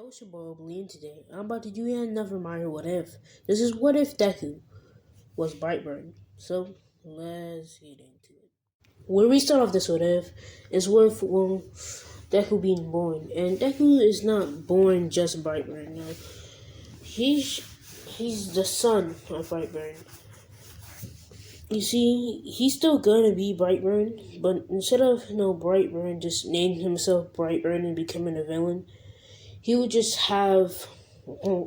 It's your boy Oblian today. I'm about to do yet another Mario What If. This is What If Deku was Brightburn. So, let's get into it. Where we start off this What If is with Deku being born. And Deku is not born just Brightburn. No. He's, he's the son of Brightburn. You see, he's still gonna be Brightburn, but instead of Brightburn just naming himself Brightburn and becoming a villain, he would just have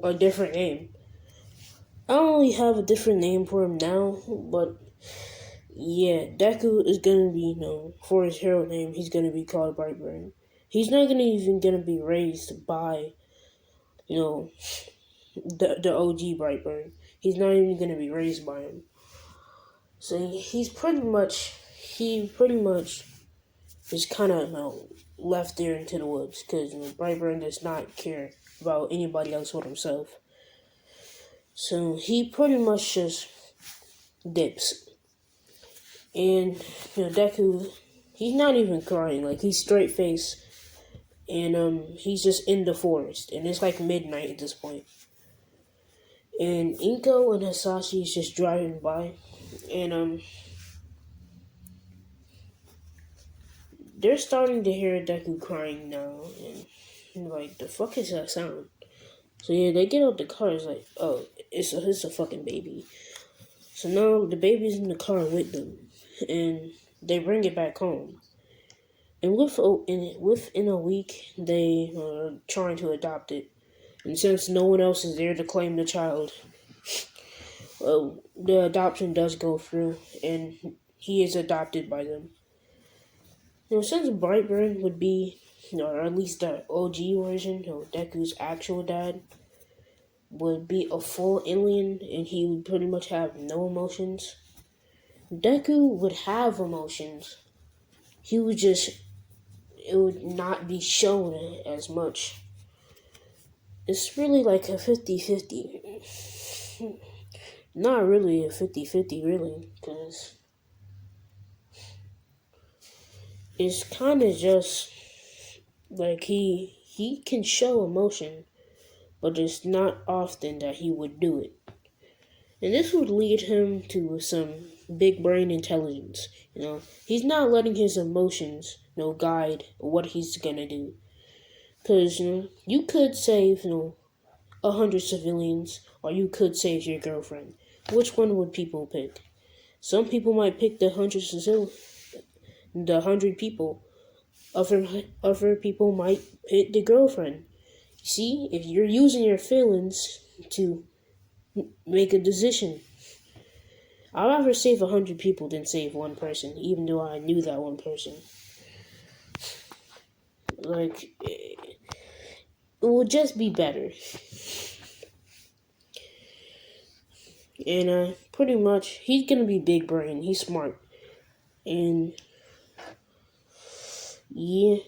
a different name. I don't really have a different name for him now, but yeah, Deku is gonna be known for his hero name. He's gonna be called Brightburn. He's not gonna be raised by the OG Brightburn. He's not even gonna be raised by him. So he pretty much is kind of left there into the woods because Brightburn does not care about anybody else but himself. So he pretty much just dips. And Deku, he's not even crying, like he's straight face, and he's just in the forest, and it's like midnight at this point. And Inko and Hasashi is just driving by, and they're starting to hear Deku crying now, and like, the fuck is that sound? So yeah, they get out the car. It's like, oh, it's a fucking baby. So now the baby's in the car with them, and they bring it back home. And within a week, they are trying to adopt it. And since no one else is there to claim the child, the adoption does go through, and he is adopted by them. Since Brightburn would be, or at least the OG version, Deku's actual dad, would be a full alien, and he would pretty much have no emotions. Deku would have emotions. It would not be shown as much. It's really like a 50-50. Not really a 50-50, really, because it's kind of just like he can show emotion, but it's not often that he would do it. And this would lead him to some big brain intelligence. He's not letting his emotions, guide what he's gonna do. Because, you could save, 100 civilians, or you could save your girlfriend. Which one would people pick? Some people might pick the 100 people. Other people might pick the girlfriend. See, if you're using your feelings to make a decision, I'd rather save 100 people than save one person, even though I knew that one person. Like, it would just be better. And pretty much, he's gonna be big brain. He's smart. And yeah,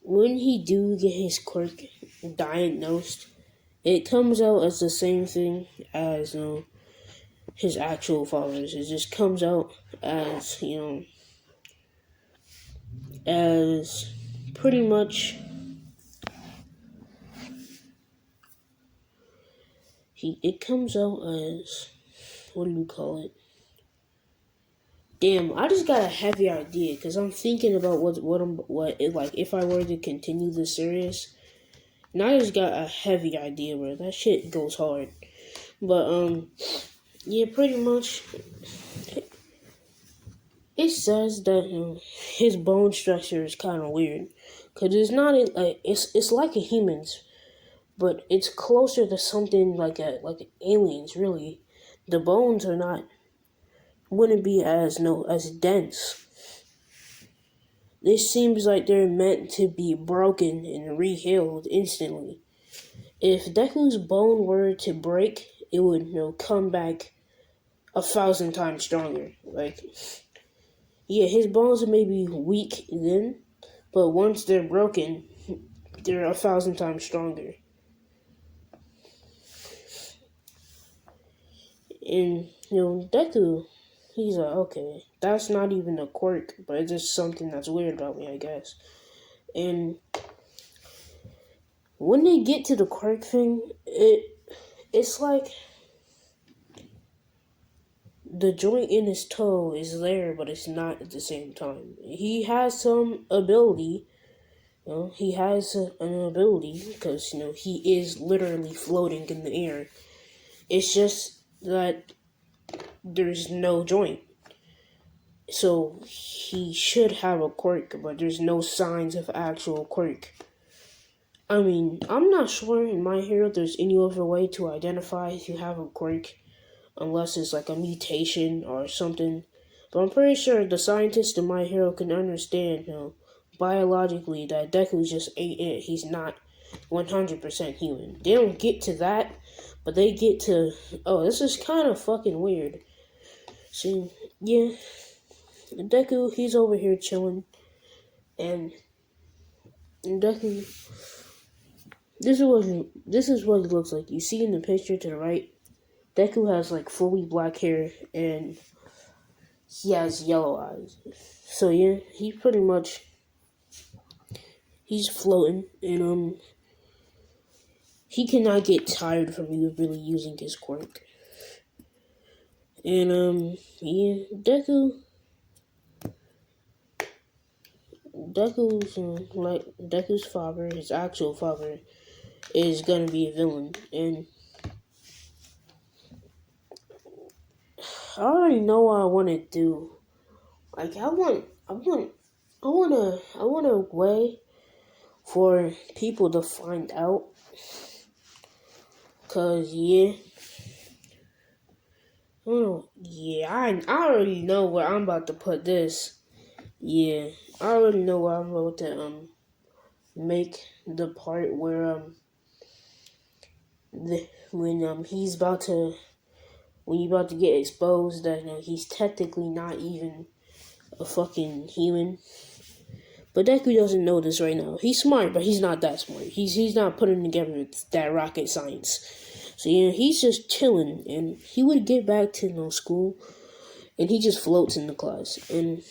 when he do get his quirk diagnosed, it comes out as the same thing as his actual father's. It just comes out as as pretty much it comes out as, what do you call it? Damn, I just got a heavy idea because I'm thinking about if I were to continue this series, and I just got a heavy idea where that shit goes hard. But yeah, pretty much it says that his bone structure is kind of weird because it's not it's like a human's, but it's closer to something like aliens. Really, the bones wouldn't be as dense. This seems like they're meant to be broken and rehealed instantly. If Deku's bone were to break, it would come back 1,000 times stronger. Like, yeah, his bones may be weak then, but once they're broken, they're 1,000 times stronger. And Deku, he's like, okay, that's not even a quirk, but it's just something that's weird about me, I guess. And when they get to the quirk thing, it's like the joint in his toe is there, but it's not at the same time. He has some ability. He has an ability because he is literally floating in the air. It's just that there's no joint. So he should have a quirk, but there's no signs of actual quirk. I mean, I'm not sure in My Hero there's any other way to identify if you have a quirk, unless it's like a mutation or something. But I'm pretty sure the scientists in My Hero can understand, biologically that Deku just ain't it. He's not 100% human. They don't get to that, but they get to, oh, this is kind of fucking weird. See, yeah, Deku, he's over here chilling, and Deku, this is what it looks like. You see in the picture to the right, Deku has like fully black hair, and he has yellow eyes. So yeah, he's floating, and he cannot get tired from really using his quirk. And yeah, Deku's father, his actual father, is gonna be a villain, and I already know what I want to do. Like I want a way for people to find out. Cause yeah, I already know where I'm about to put this. Yeah, I already know where I'm about to make the part where when you're about to get exposed that he's technically not even a fucking human. But Deku doesn't know this right now. He's smart, but he's not that smart. He's not putting together that rocket science. So yeah, he's just chilling, and he would get back to school, and he just floats in the class, and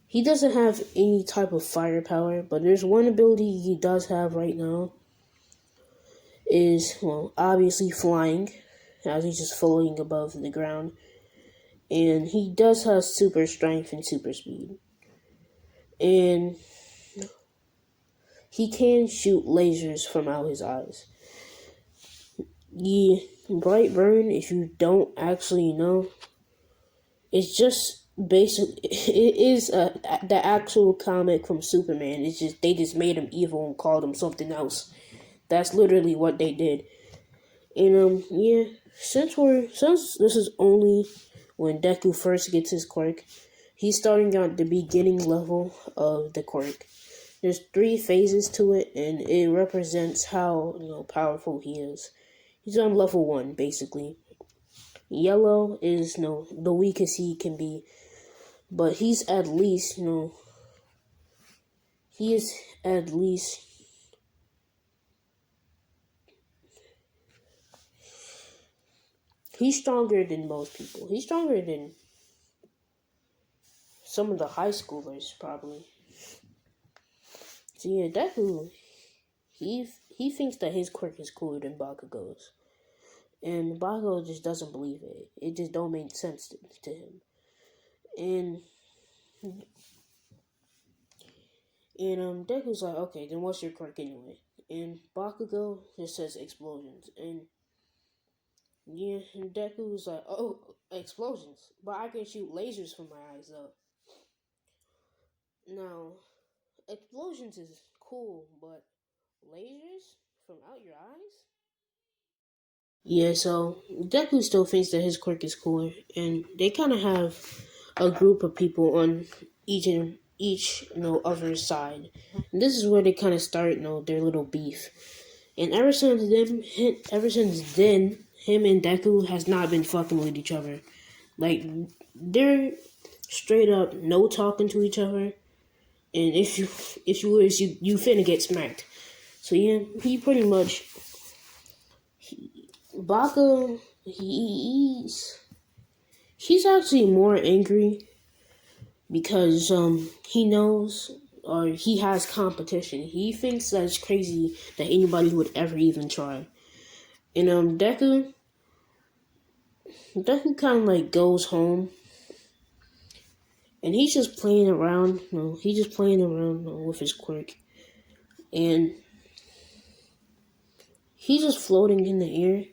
he doesn't have any type of firepower. But there's one ability he does have right now. Is obviously flying, as he's just floating above the ground, and he does have super strength and super speed. And he can shoot lasers from out his eyes. Yeah, Brightburn, if you don't actually know, it's just basically, it is the actual comic from Superman. It's just, they just made him evil and called him something else. That's literally what they did. And, yeah, since this is only when Deku first gets his quirk, he's starting at the beginning level of the quirk. There's 3 phases to it, and it represents how powerful he is. He's on level 1, basically. Yellow is the weakest he can be, but he's at least he is at least he's stronger than most people. He's stronger than some of the high schoolers probably. So yeah, Deku, he thinks that his quirk is cooler than Bakugo's. And Bakugo just doesn't believe it. It just don't make sense to him. And Deku's like, okay, then what's your quirk anyway? And Bakugo just says explosions. And yeah, and Deku's like, oh, explosions. But I can shoot lasers from my eyes though. Now, explosions is cool, but lasers from out your eyes? Yeah, so Deku still thinks that his quirk is cooler, and they kind of have a group of people on each other side. And this is where they kind of start their little beef. And ever since then, him and Deku has not been fucking with each other. Like they're straight up no talking to each other. And if you wish you finna get smacked. So yeah, he pretty much Baka he's actually more angry because he knows or he has competition. He thinks that it's crazy that anybody would ever even try. And Deku kind of like goes home, and he's just playing around. He's just playing around with his quirk, and he's just floating in the air.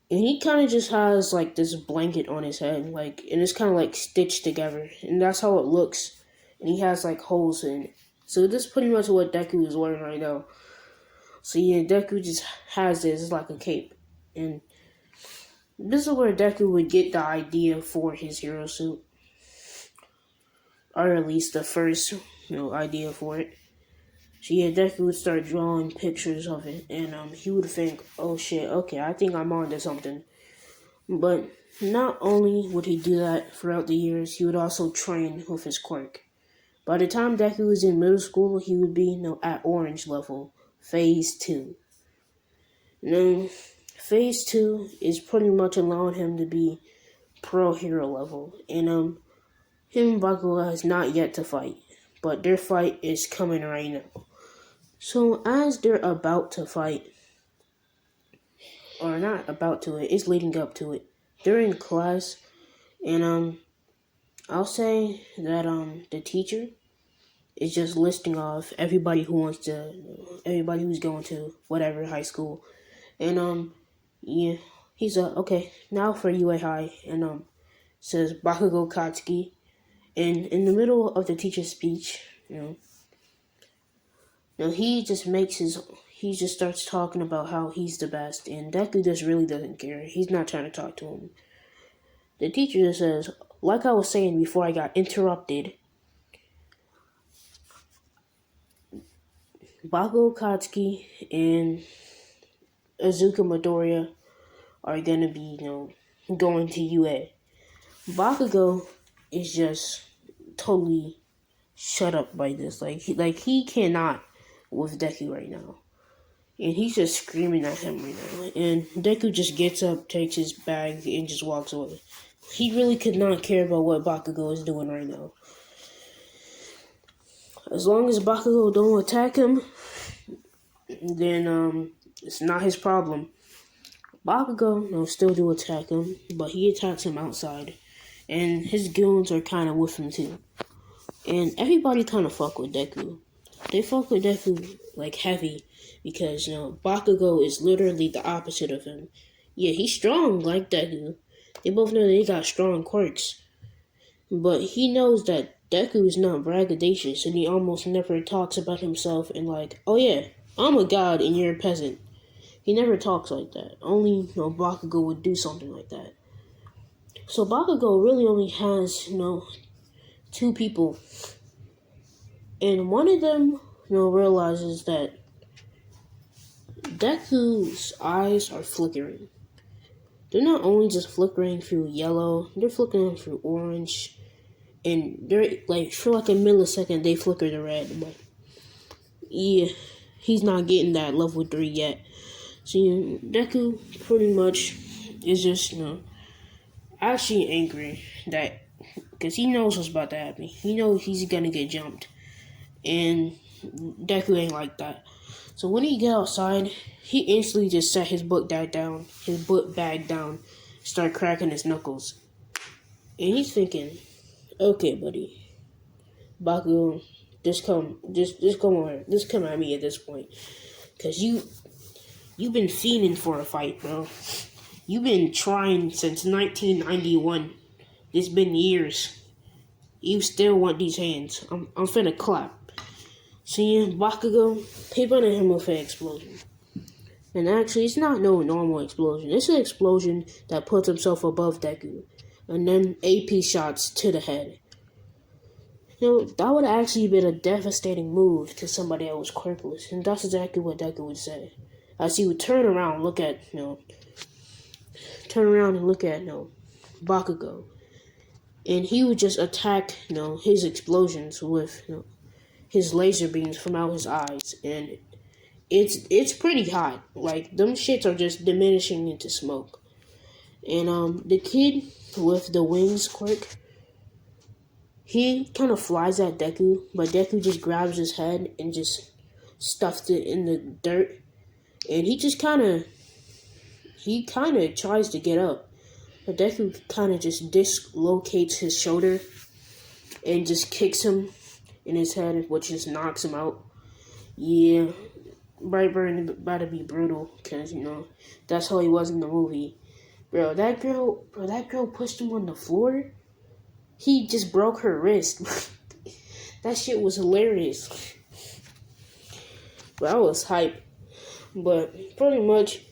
And he kind of just has like this blanket on his head, like, and it's kind of like stitched together, and that's how it looks. And he has like holes in it. So this is pretty much what Deku is wearing right now. So yeah, Deku just has this, it's like a cape, and this is where Deku would get the idea for his hero suit, or at least the first, idea for it. So yeah, Deku would start drawing pictures of it, and he would think, oh shit, okay, I think I'm on to something. But not only would he do that throughout the years, he would also train with his quirk. By the time Deku was in middle school, he would be, at orange level, phase 2. Now, phase 2 is pretty much allowing him to be pro hero level, and him and Bakugo has not yet to fight, but their fight is coming right now. So as they're about to fight, or not about to it's leading up to it, they're in class, and I'll say that the teacher is just listing off everybody everybody who's going to whatever high school, and yeah, he's okay, now for UA High, and says Bakugo Katsuki, and in the middle of the teacher's speech, he just starts talking about how he's the best, and Deku just really doesn't care. He's not trying to talk to him. The teacher just says, like I was saying before I got interrupted, Bakugo Katsuki and Azuka Midoriya are gonna be, going to UA. Bakugo is just totally shut up by this. He cannot with Deku right now. And he's just screaming at him right now. And Deku just gets up, takes his bag, and just walks away. He really could not care about what Bakugo is doing right now. As long as Bakugo don't attack him, then it's not his problem. Bakugo still do attack him, but he attacks him outside. And his goons are kind of with him too. And everybody kind of fuck with Deku. They fuck with Deku like heavy because, Bakugo is literally the opposite of him. Yeah, he's strong like Deku. They both know they got strong quirks. But he knows that Deku is not braggadocious, and he almost never talks about himself and like, oh yeah, I'm a god and you're a peasant. He never talks like that. Only, Bakugo would do something like that. So Bakugo really only has, 2 people. And one of them, realizes that Deku's eyes are flickering. They're not only just flickering through yellow, they're flickering through orange. And they're like, for like a millisecond, they flicker to red. But yeah, he's not getting that level 3 yet. So Deku pretty much is just, actually angry that, because he knows what's about to happen. He knows he's gonna get jumped. And Deku ain't like that. So when he get outside, he instantly just set his book bag down, start cracking his knuckles. And he's thinking, okay, buddy, Bakugo, just come at me at this point. Cause you've been fiending for a fight, bro. You've been trying since 1991. It's been years. You still want these hands. I'm finna clap. See, Bakugo, he put him with an explosion. And actually, it's not no normal explosion. It's an explosion that puts himself above Deku. And then AP shots to the head. That would have actually been a devastating move to somebody that was quirkless. And that's exactly what Deku would say. As he would turn around and look at Bakugo. And he would just attack, his explosions with, his laser beams from out his eyes. And it's pretty hot. Like, them shits are just diminishing into smoke. And the kid with the wings quirk, he kind of flies at Deku, but Deku just grabs his head and just stuffs it in the dirt, and he kind of tries to get up, but Deku kind of just dislocates his shoulder and just kicks him in his head, which just knocks him out. Yeah, Brightburn about to be brutal, cause that's how he was in the movie. Bro, that girl pushed him on the floor. He just broke her wrist. That shit was hilarious. But I was hype. But pretty much,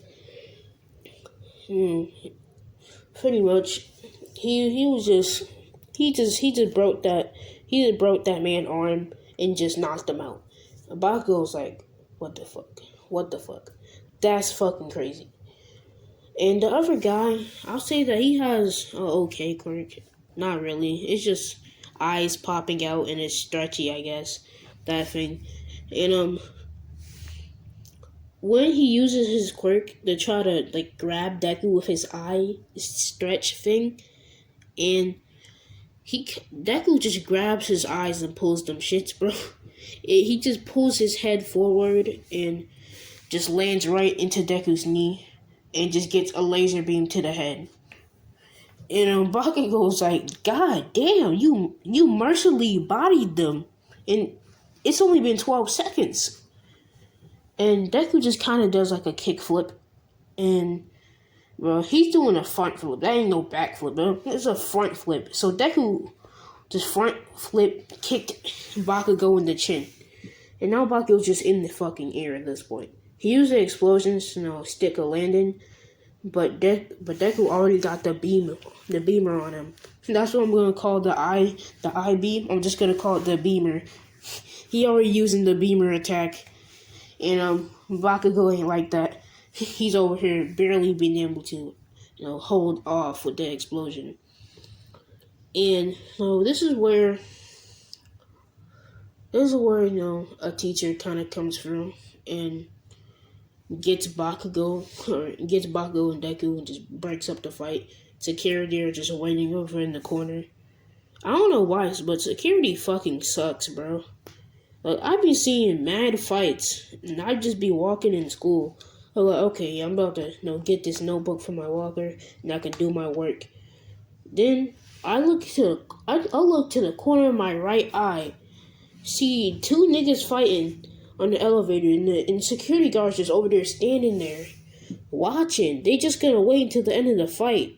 he just broke that man's arm and just knocked him out. Bakugo was like, what the fuck, that's fucking crazy. And the other guy, I'll say that he has an okay quirk. Not really. It's just eyes popping out and it's stretchy, I guess. That thing. And when he uses his quirk to try to like grab Deku with his eye stretch thing, and Deku just grabs his eyes and pulls them shits, bro. He just pulls his head forward and just lands right into Deku's knee and just gets a laser beam to the head. And Bakugo's like, God damn, you mercilessly bodied them. And it's only been 12 seconds. And Deku just kind of does like a kick flip. And, bro, he's doing a front flip. That ain't no back flip, bro. It's a front flip. So Deku just front flip kicked Bakugo in the chin. And now Bakugo's just in the fucking air at this point. He used the explosions to stick a landing. But Deku already got the beamer on him. That's what I'm gonna call the eye beam. I'm just gonna call it the beamer. He already using the beamer attack, and Bakugo ain't like that. He's over here barely being able to, hold off with the explosion. And so this is where a teacher kind of comes through and gets Bakugo and Deku and just breaks up the fight. Security are just waiting over in the corner. I don't know why, but security fucking sucks, bro. Like, I be seeing mad fights, and I just be walking in school. I'm like, okay, I'm about to get this notebook from my locker, and I can do my work. Then I look to the corner of my right eye, see two niggas fighting on the elevator, and security guards just over there standing there, watching. They just gonna wait until the end of the fight.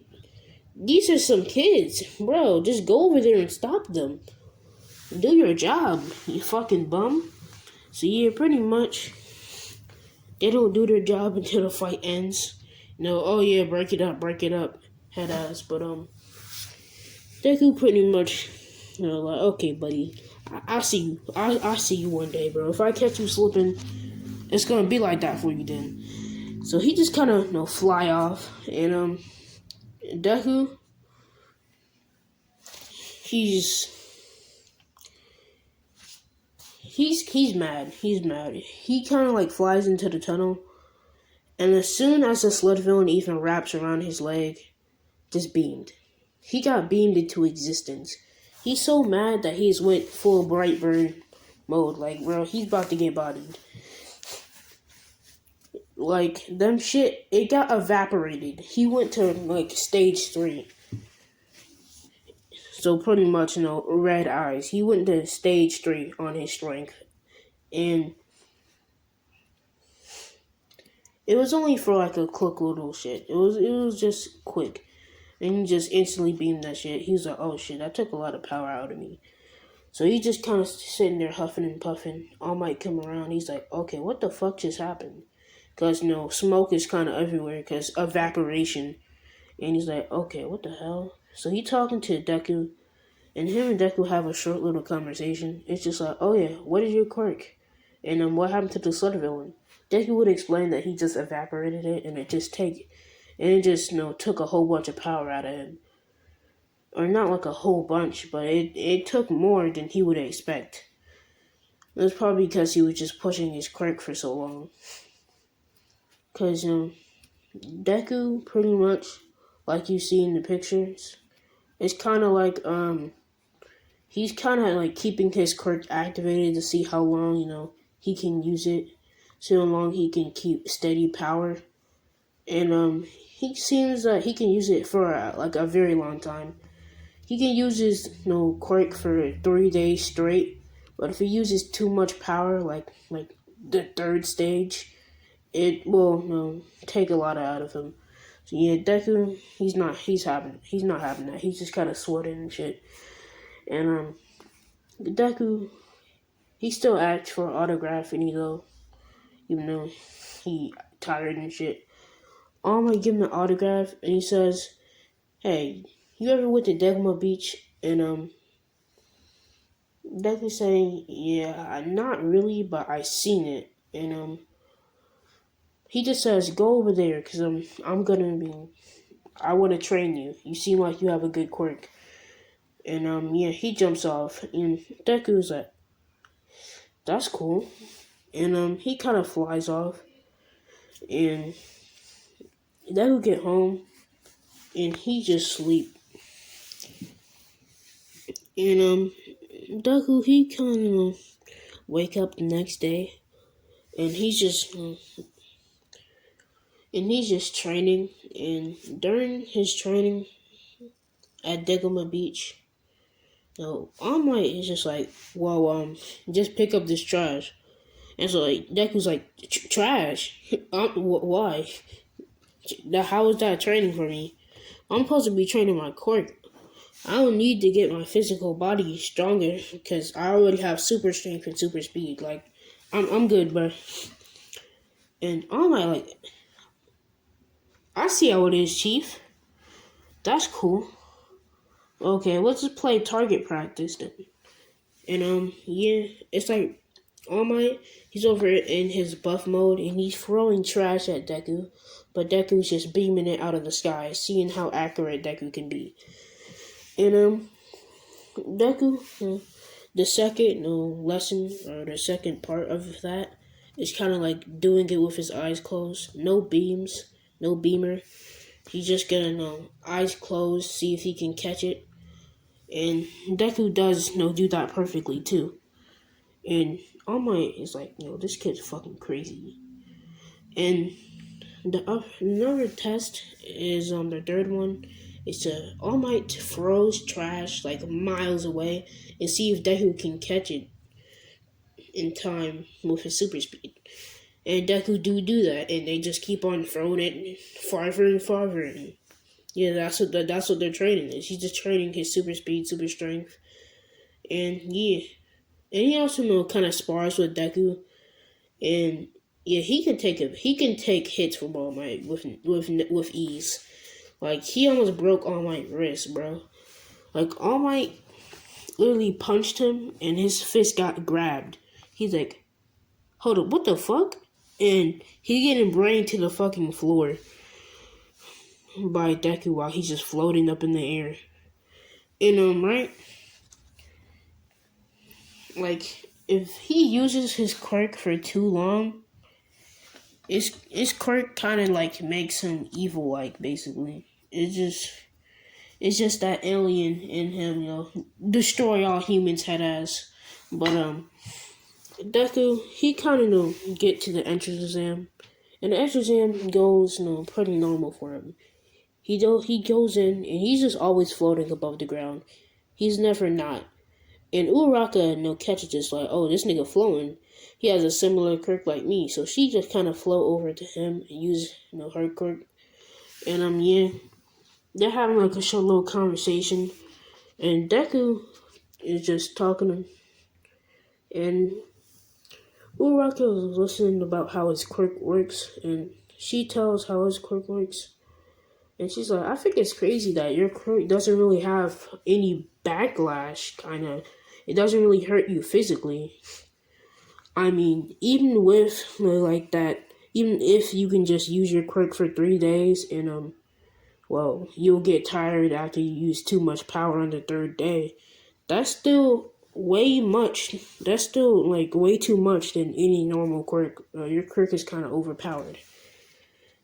These are some kids, bro. Just go over there and stop them. Do your job, you fucking bum. So yeah, pretty much, they don't do their job until the fight ends. Oh yeah, break it up, head ass. But Deku pretty much, like, okay, buddy. I'll see you. I'll see you one day, bro. If I catch you slipping, it's gonna be like that for you then. So he just kind of, fly off, and Deku, he's mad. He's mad. He kind of like flies into the tunnel, and as soon as the sled villain even wraps around his leg, just beamed. He got beamed into existence. He's so mad that he's went full Brightburn mode. Like, bro, he's about to get bodied. Like, them shit, it got evaporated. He went to, like, stage 3. So, pretty much, red eyes. He went to stage 3 on his strength. And it was only for, like, a quick little shit. It was just quick. And he just instantly beamed that shit. He was like, oh shit, that took a lot of power out of me. So he just kind of sitting there huffing and puffing. All Might come around. He's like, okay, what the fuck just happened? Because, smoke is kind of everywhere because evaporation. And he's like, okay, what the hell? So he talking to Deku. And him and Deku have a short little conversation. It's just like, oh yeah, what is your quirk? And what happened to the sled villain? Deku would explain that he just evaporated it and it just took a whole bunch of power out of him. Or not like a whole bunch, but it took more than he would expect. It was probably because he was just pushing his quirk for so long. Because, Deku, pretty much, like you see in the pictures, it's kind of like, he's kind of like keeping his quirk activated to see how long he can use it, see how long he can keep steady power, and he seems that he can use it for like a very long time. He can use his quirk for 3 days straight, but if he uses too much power, like the third stage, it will take a lot out of him. So yeah, Deku, he's not having that. He's just kind of sweating and shit. And Deku, he still asks for an autograph, and even though he tired and shit. All might give him an autograph, and he says, "Hey, you ever went to Degma Beach?" And Deku saying, "Yeah, not really, but I seen it." And he just says, "Go over there, cause I want to train you. You seem like you have a good quirk." And yeah, he jumps off, and Deku's like, "That's cool." And he kind of flies off, and Deku get home, and he just sleep. And Deku, he kind of wake up the next day, and he's just training. And during his training at Degoma Beach, All Might is just like, "Well, just pick up this trash." And so like Deku's like, "Trash? Why? How is that training for me? I'm supposed to be training my quirk. I don't need to get my physical body stronger because I already have super strength and super speed. Like, I'm good, bro." And All Might like, "I see how it is, Chief. That's cool. Okay, let's just play target practice then." And yeah, it's like All Might, he's over in his buff mode and he's throwing trash at Deku, but Deku's just beaming it out of the sky, seeing how accurate Deku can be. And Deku, the second lesson or the second part of that is kind of like doing it with his eyes closed, no beams, no beamer. He's just gonna eyes closed, see if he can catch it. And Deku does do that perfectly too. And All Might is like, this kid's fucking crazy. And another test is on the third one. It's All Might throws trash like miles away and see if Deku can catch it in time with his super speed. And Deku do that, and they just keep on throwing it farther and farther. And yeah, that's what their training is. He's just training his super speed, super strength, and yeah. And he also kind of spars with Deku, and yeah, he can take hits from All Might with ease. Like he almost broke All Might's wrist, bro. Like All Might literally punched him, and his fist got grabbed. He's like, "Hold up, what the fuck?" And he getting brained to the fucking floor by Deku while he's just floating up in the air. And right, like if he uses his quirk for too long, his quirk kind of like makes him evil. Like basically, it's just that alien in him, destroy all humans head ass. But Deku, he kind of get to the entrance exam, and the entrance exam goes pretty normal for him. He goes in and he's just always floating above the ground. He's never not. And Uraraka catches this like, "Oh, this nigga flowing. He has a similar quirk like me." So she just kind of float over to him and use her quirk. And yeah, they're having like a short little conversation, and Deku is just talking to him, and Uraraka is listening about how his quirk works, and she tells how his quirk works. And she's like, "I think it's crazy that your quirk doesn't really have any backlash, kind of. It doesn't really hurt you physically. I mean, even with like that, even if you can just use your quirk for 3 days and well, you'll get tired after you use too much power on the third day. That's still way much. That's still like way too much than any normal quirk. Your quirk is kind of overpowered."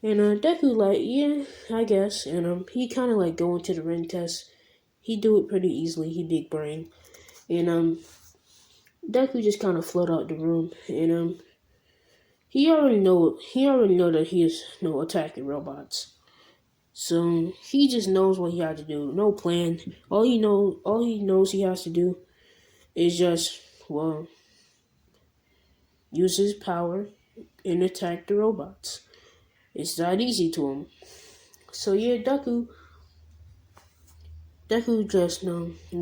And Deku like, "Yeah, I guess." And he kind of like going to the ring test. He do it pretty easily. He big brain. And Deku just kind of float out the room, and he already know that he is attacking robots. So he just knows what he had to do. No plan. All he knows he has to do is just use his power and attack the robots. It's that easy to him. So yeah, Deku just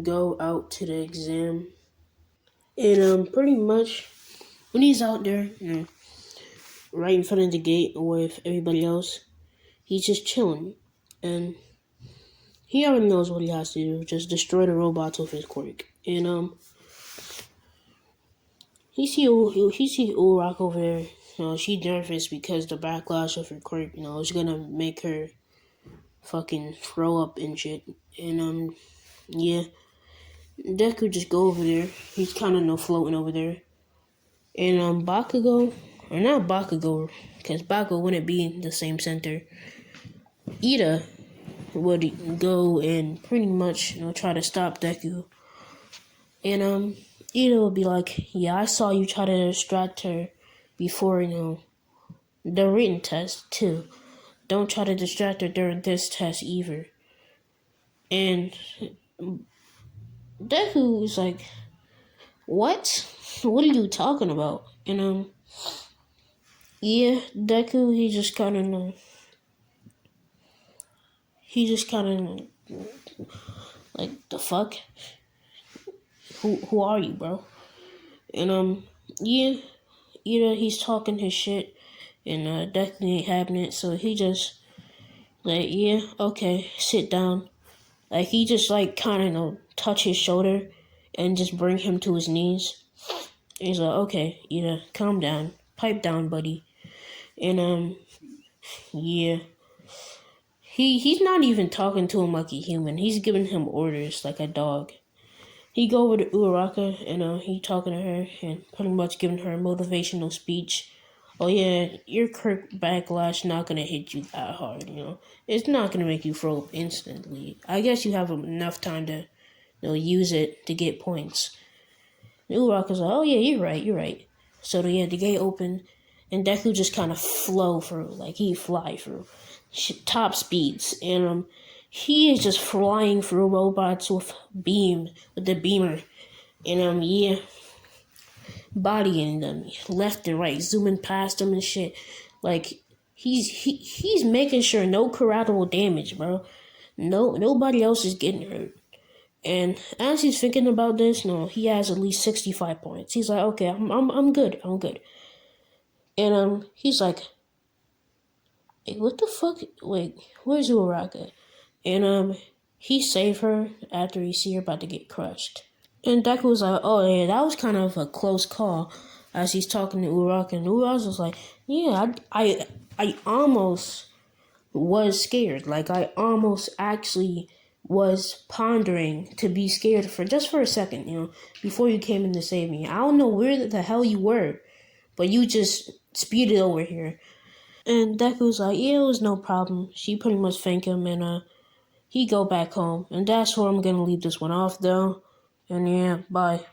go out to the exam, and pretty much when he's out there, right in front of the gate with everybody else, he's just chilling, and he already knows what he has to do. Just destroy the robots with his quirk, and he see Uraraka over there. She nervous because the backlash of her quirk, is gonna make her fucking throw up and shit. And yeah, Deku just go over there. He's kind of floating over there. And Bakugo, or not Bakugo, because Bakugo wouldn't be in the same center. Ida would go and pretty much try to stop Deku. And Ida would be like, yeah, I saw you try to distract her before the written test too. Don't try to distract her during this test either. And Deku is like, what? What are you talking about? And yeah, Deku, he just kind of like, the fuck? Who are you, bro? And yeah, he's talking his shit, and Deku ain't having it, so he just like, yeah, okay, sit down. Like, he just like kind of touch his shoulder and just bring him to his knees. And he's like, okay, calm down, pipe down, buddy. And yeah, he's not even talking to him like a human. He's giving him orders like a dog. He go over to Uraraka, and he talking to her and pretty much giving her a motivational speech. Oh yeah, your Kirk backlash not gonna hit you that hard, It's not gonna make you throw up instantly. I guess you have enough time to, use it to get points. And Uraraka's like, oh yeah, you're right. So the gate opened, and Deku just kind of flow through, like he fly through, top speeds, and he is just flying through robots with the beamer, and yeah, bodying them left and right, zooming past them and shit. Like he's making sure no collateral damage, bro. Nobody else is getting hurt. And as he's thinking about this, he has at least 65 points. He's like, okay, I'm good. And he's like, hey, what the fuck? Wait, where's Uraraka? And he saved her after he see her about to get crushed. And Deku was like, oh yeah, that was kind of a close call. As he's talking to Uraraka, and Uraraka was like, yeah, I almost was scared. Like, I almost actually was pondering to be scared for a second, before you came in to save me. I don't know where the hell you were, but you just speeded over here. And Deku was like, yeah, it was no problem. She pretty much thanked him, and he go back home. And that's where I'm gonna leave this one off, though. And yeah, bye.